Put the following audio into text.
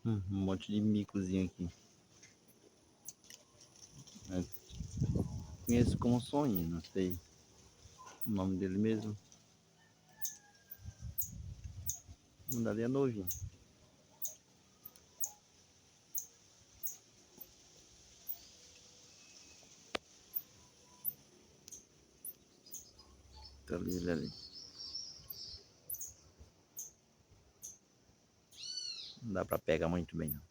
Um monte de micozinho aqui. Conheço como sonho, não sei o nome dele mesmo. Um dali é novinho. Tá ali, ele ali. Não dá pra pegar muito bem, não.